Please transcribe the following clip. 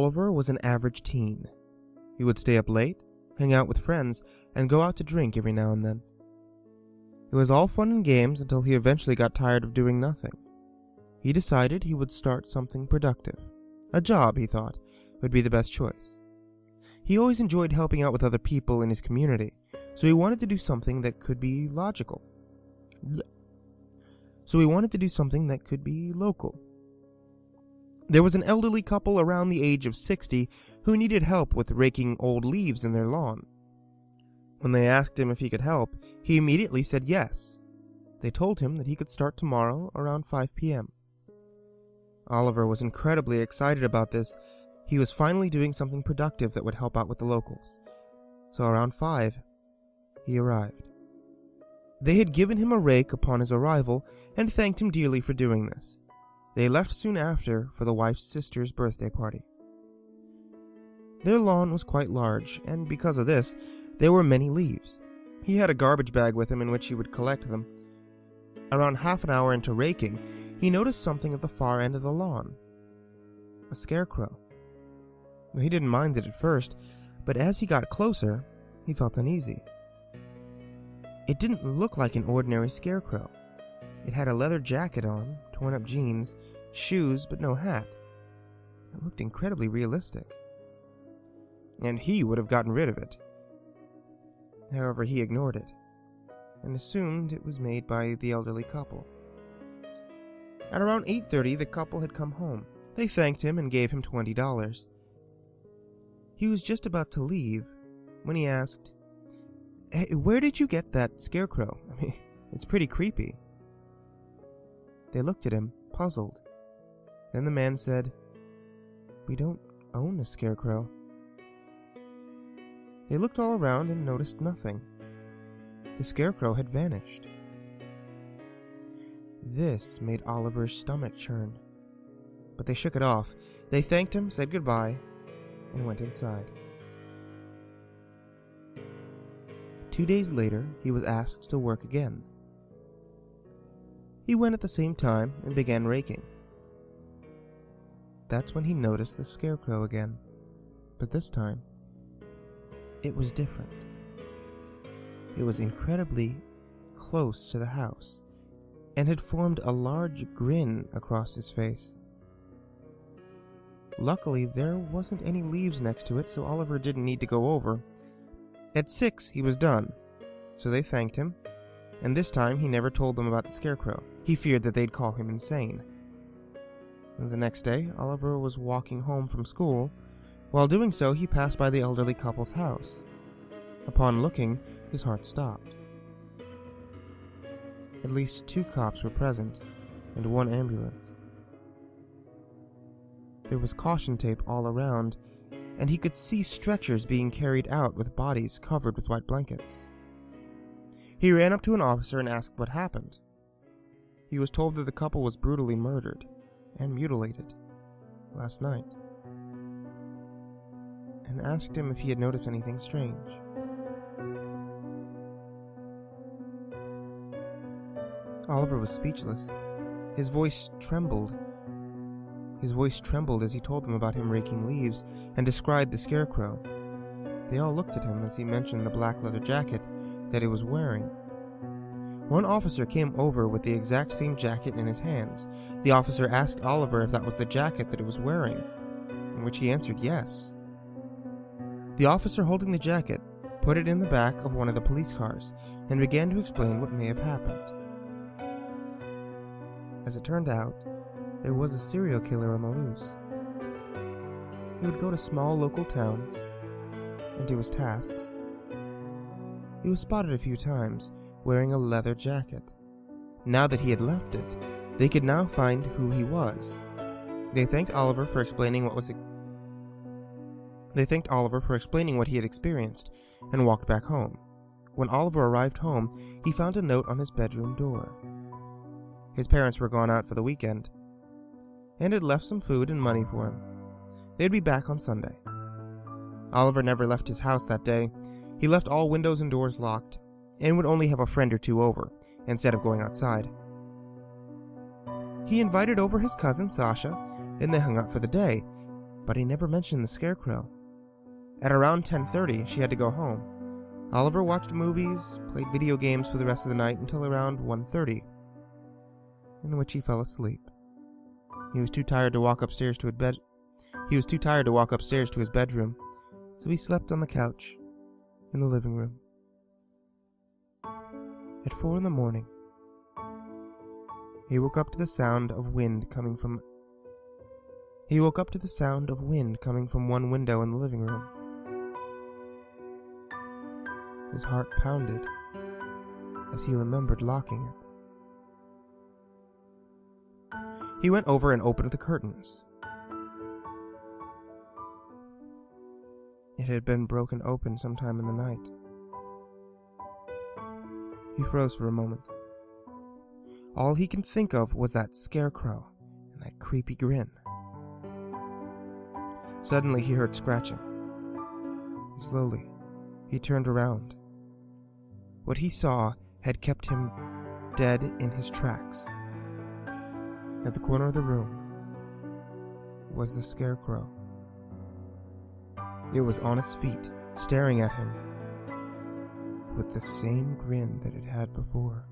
Oliver was an average teen. He would stay up late, hang out with friends, and go out to drink every now and then. It was all fun and games until he eventually got tired of doing nothing. He decided he would start something productive. A job, he thought, would be the best choice. He always enjoyed helping out with other people in his community, so he wanted to do something that could be logical. Local. There was an elderly couple around the age of 60 who needed help with raking old leaves in their lawn. When they asked him if he could help, he immediately said yes. They told him that he could start tomorrow around 5 p.m. Oliver was incredibly excited about this. He was finally doing something productive that would help out with the locals. So around 5, he arrived. They had given him a rake upon his arrival and thanked him dearly for doing this. They left soon after for the wife's sister's birthday party. Their lawn was quite large, and because of this, there were many leaves. He had a garbage bag with him in which he would collect them. Around half an hour into raking, he noticed something at the far end of the lawn. A scarecrow. He didn't mind it at first, but as he got closer, he felt uneasy. It didn't look like an ordinary scarecrow. It had a leather jacket on, torn up jeans, shoes, but no hat. It looked incredibly realistic. And he would have gotten rid of it. However, he ignored it, and assumed it was made by the elderly couple. At around 8:30, the couple had come home. They thanked him and gave him $20. He was just about to leave when he asked, "Hey, where did you get that scarecrow? I mean, it's pretty creepy." They looked at him, puzzled. Then the man said, "We don't own a scarecrow." They looked all around and noticed nothing. The scarecrow had vanished. This made Oliver's stomach churn. But they shook it off. They thanked him, said goodbye, and went inside. 2 days later, he was asked to work again. He went at the same time and began raking. That's when he noticed the scarecrow again, but this time, it was different. It was incredibly close to the house and had formed a large grin across his face. Luckily, there wasn't any leaves next to it, so Oliver didn't need to go over. At 6, he was done, so they thanked him, and this time he never told them about the scarecrow. He feared that they'd call him insane. And the next day, Oliver was walking home from school. While doing so, he passed by the elderly couple's house. Upon looking, his heart stopped. At least 2 cops were present, and 1 ambulance. There was caution tape all around, and he could see stretchers being carried out with bodies covered with white blankets. He ran up to an officer and asked what happened. He was told that the couple was brutally murdered and mutilated last night, and asked him if he had noticed anything strange. Oliver was speechless. His voice trembled as he told them about him raking leaves and described the scarecrow. They all looked at him as he mentioned the black leather jacket that he was wearing. One officer came over with the exact same jacket in his hands. The officer asked Oliver if that was the jacket that he was wearing, in which he answered yes. The officer holding the jacket put it in the back of one of the police cars and began to explain what may have happened. As it turned out, there was a serial killer on the loose. He would go to small local towns and do his tasks. He was spotted a few times wearing a leather jacket. Now that he had left it, they could now find who he was. They thanked Oliver for explaining what he had experienced and walked back home. When Oliver arrived home, he found a note on his bedroom door. His parents were gone out for the weekend and had left some food and money for him. They'd be back on Sunday. Oliver never left his house that day. He left all windows and doors locked and would only have a friend or 2 over instead of going outside. He invited over his cousin Sasha, and they hung out for the day. but he never mentioned the Scarecrow. At around 10:30, she had to go home. Oliver watched movies, played video games for the rest of the night until around 1:30, in which he fell asleep. He was too tired to walk upstairs to his bedroom, so he slept on the couch in the living room. At 4 in the morning, he woke up to the sound of wind coming from one window in the living room. His heart pounded as he remembered locking it. He went over and opened the curtains. It had been broken open sometime in the night. He froze for a moment. All he could think of was that Scarecrow and that creepy grin. Suddenly he heard scratching. And slowly, he turned around. What he saw had kept him dead in his tracks. At the corner of the room was the Scarecrow. It was on its feet, staring at him with the same grin that it had before.